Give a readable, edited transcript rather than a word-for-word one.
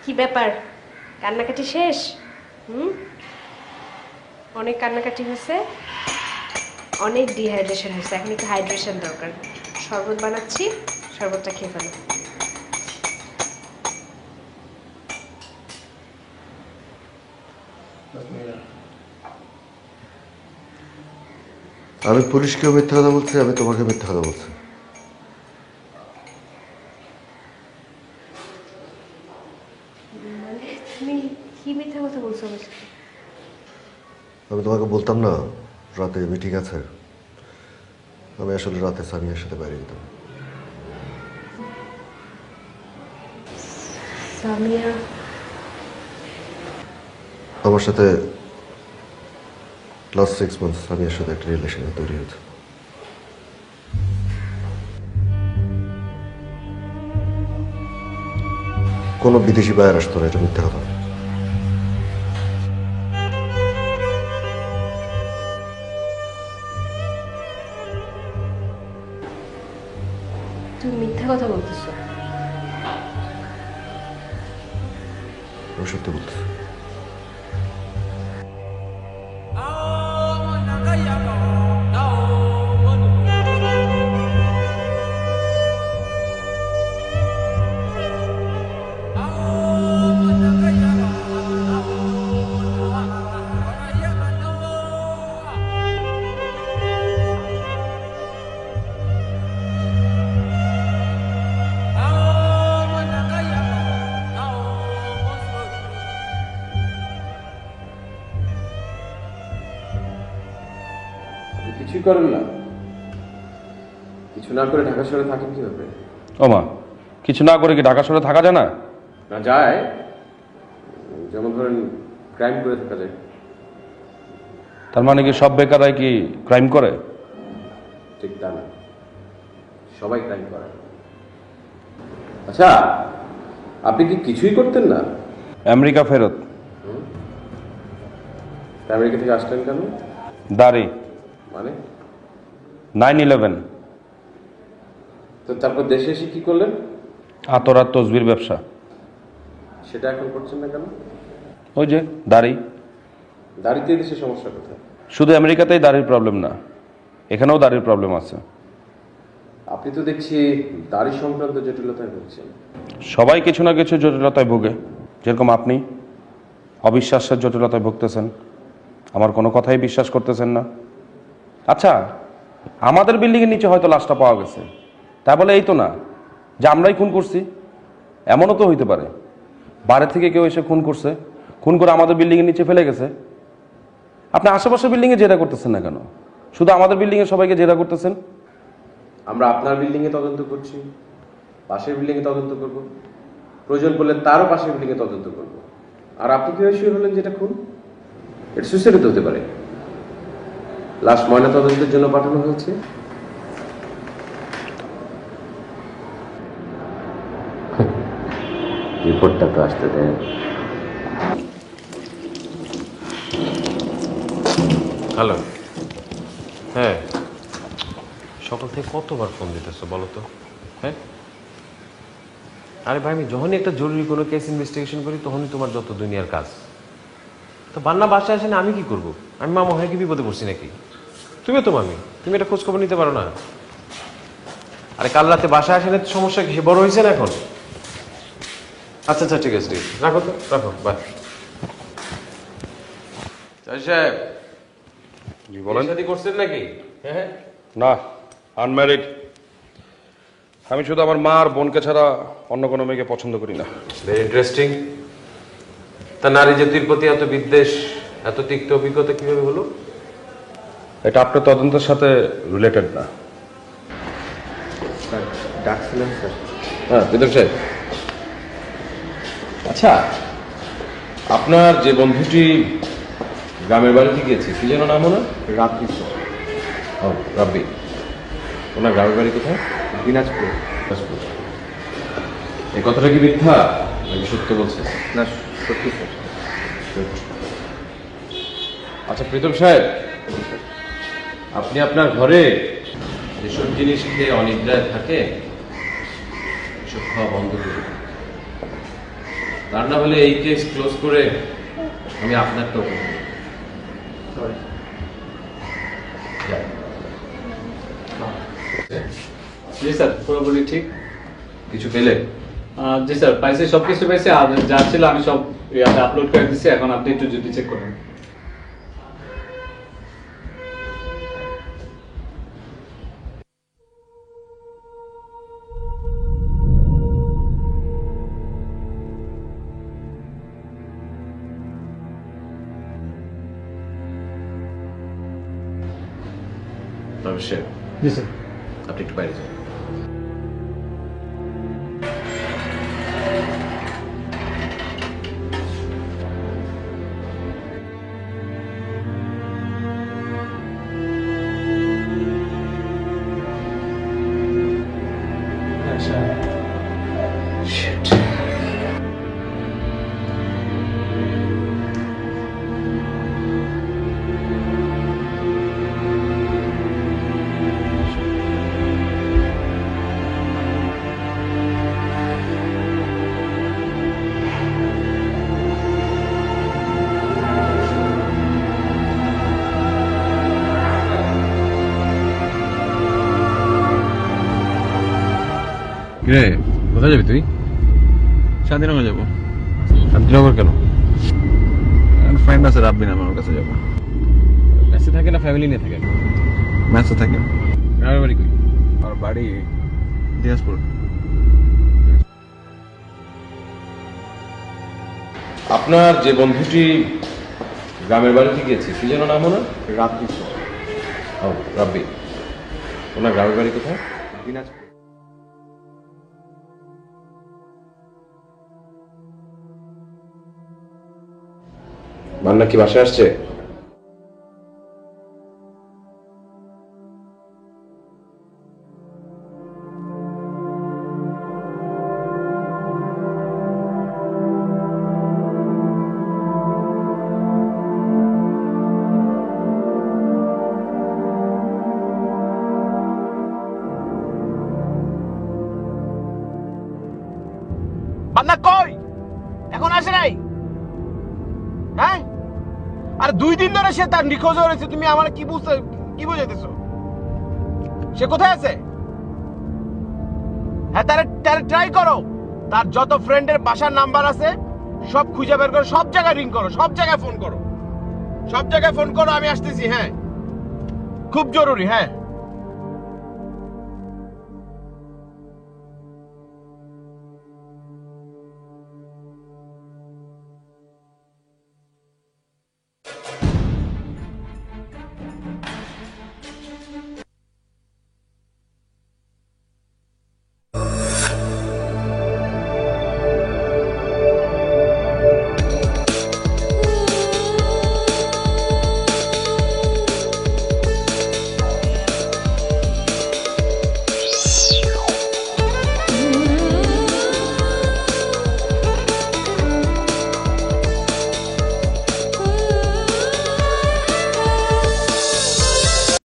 কি ব্যাপার, কান্নাকাটি শেষ? অনেক কান্নাকাটি হয়েছে, অনেক ডিহাইড্রেশন হয়েছে, এখন একটু হাইড্রেশন দরকার। শরবত বানাচ্ছি, শরবতটা খেয়ে ফেলো। আমি পুলিশকেও মিথ্যা কথা বলছি, আমি তোমাকে মিথ্যা কথা বলছি। মানে তুমি কি মিথ্যা কথা বলছো? আমি তোমাকে বলতাম না রাতে মিটিং আছে, আমি আসলে রাতে সামিয়ার সাথে বাইরে যেতাম। সামিয়া আমার সাথে লাস্ট 6 মান্থস সামিয়ার সাথে একটা রিলেশন তৈরি হয়েছে। কোনো বিদেশি বায়ার আসতো না, এটা মিথ্যা কথা। তুমি মিথ্যা কথা বলতেছো? আমি সত্যি বলতেছি। কিছুই করেন না? কিছু না করে ঢাকা শহরে থাকেন কিভাবে? ও মা, কিছু না করে কি ঢাকা শহরে থাকা যায় না? না যায়, যেমন ধরেন ক্রাইম করে থাকা যায়। তার মানে কি সব বেকাররাই কি ক্রাইম করে? ঠিক তা না, সবাই ক্রাইম করে। আচ্ছা, আপনি কি কিছুই করতেন না? আমেরিকা ফেরত। আমেরিকা থেকে আসলেন কেন? দাড়ি। মানে 9/11। তো তারপর দেশে এসে কি করলেন? আতরাত তসবির ব্যবসা। সেটা এখন করছেন না কেন? ওই যে দাড়ি। দাড়িতে দেশে সমস্যা কোথায়? শুধু আমেরিকাতেই দাড়ির প্রবলেম না, এখানেও দাড়ির প্রবলেম আছে। আপনি তো দেখছি দাড়ি সংক্রান্ত জটিলতায় ভুগছেন। সবাই কিছু না কিছু জটিলতায় ভোগে, যেরকম আপনি অবিশ্বাসের জটিলতায় ভুগতেছেন, আমার কোনো কথাই বিশ্বাস করতেছেন না। আচ্ছা, আমাদের বিল্ডিংয়ের নিচে হয়তো লাশটা পাওয়া গেছে, তা বলে এই তো না যে আমরাই খুন করছি। এমনও তো হইতে পারে বাইরে থেকে কেউ এসে খুন করছে, খুন করে আমাদের বিল্ডিংয়ের নিচে ফেলে গেছে। আপনি আশেপাশের বিল্ডিংয়ে জেরা করতেছেন না কেন? শুধু আমাদের বিল্ডিংয়ে সবাইকে জেরা করতেছেন। আমরা আপনার বিল্ডিংয়ে তদন্ত করছি, পাশের বিল্ডিংয়ে তদন্ত করব, প্রয়োজন পড়লে তারও পাশের বিল্ডিংয়ে তদন্ত করব। আর আপনি কি শিওর হলেন যেটা খুন? এটা সুইসাইড হতে পারে। লাশ ময়না তদন্তের জন্য পাঠানো হয়েছে। রিপোর্টটা তো আসতে দেন। হ্যালো। হ্যাঁ, সকাল থেকে কতবার ফোন দিতেছো বলো তো? হ্যাঁ, আরে ভাই, আমি যখনই একটা জরুরি কোনো কেস ইনভেস্টিগেশন করি তখনই তোমার যত দুনিয়ার কাজ। তো বান্না বাসায় আসে না, আমি কি করবো? আমি মামা হয়ে কি বিপদে পড়ছি নাকি? তুমিও তো মামি, তুমি একটা খোঁজ খবর নিতে পারো না? আরে কাল রাতে বাসায় আসে না, সমস্যা কি বড় হয়েছে না এখন? আচ্ছা আচ্ছা, ঠিক আছে, ঠিক আছে, রাখো তো, রাখো, বাই। সাহেব, জি বলেন। শাদী করছেন নাকি? হ্যাঁ, না, আনম্যারিড। আমি শুধু আমার মা আর বোনকে ছাড়া অন্য কোনো মেয়েকে পছন্দ করি না। Very interesting. তা নারী জাতির প্রতি এত বিদ্বেষ, এত তিক্ত অভিজ্ঞতা কিভাবে হলো? এটা আপনার তদন্তের সাথে রিলেটেড না। ডাকছিলেন স্যার? হ্যাঁ, বিধায়ক সাহেব। আচ্ছা, আপনার যে বন্ধুটি গ্রামের বাড়িতে গিয়েছে, কি যেন নাম ওনার? Rabbi sir. ও, রাব্বি। ওনার গ্রামের বাড়ি কোথায়? দিনাজপুর। দিনাজপুর। এই কথাটা কি মিথ্যা নাকি সত্য বলছে? না, সত্যি স্যার। আচ্ছা প্রীতম সাহেব, আপনি আপনার ঘরে যেসব জিনিস খেয়ে অনিদ্রায় থাকে সেসব খাওয়া বন্ধ করুন। তার না হলে এই কেস ক্লোজ করে আমি আপনারটাও করব। সরি। জি স্যার, পুরোপুরি ঠিক। কিছু পেলে? জি স্যার, পাইছি, সব কিছু পাইছি। আর যা ছিল আমি সব ইয়াতে আপলোড করে দিচ্ছি। এখন আপনি একটু যদি চেক করেন। অবশ্যই। জি স্যার। আপনি একটু বাইরে যান। আচ্ছা। Shit. রে, কোথায় যাবি তুই? শান্তিনগর যাবো। শান্তিনগর কেন? ফ্রেন্ড আছে রাব্বিন, আমার কাছে যাবো। মেসে থাকে না ফ্যামিলি নিয়ে থাকে? ম্যাচে থাকে। গ্রামের বাড়ি কই? আর বাড়ি দিনাজপুর। আপনার যে বন্ধুটি গ্রামের বাড়িতে গিয়েছে কি যেন নাম ওনার? রাব্বি। ও, রাব্বি। ওনার গ্রামের বাড়ি কোথায়? দিনাজপুর। মান্না কি বাসায় আসছে? বান্না কই? এখন আসে নাই? হ্যাঁ, আর 2 দিন ধরে সে তার নিখোঁজ হয়ে রয়েছে। তুমি আমার কি বুঝাইতেছো? সে কোথায় আছে? হ্যাঁ, তার ট্রাই করো। তার যত ফ্রেন্ডের বাসার নাম্বার আছে সব খুঁজে বের করো, সব জায়গায় রিং করো, সব জায়গায় ফোন করো, সব জায়গায় ফোন করো। আমি আসতেছি। হ্যাঁ, খুব জরুরি। হ্যাঁ।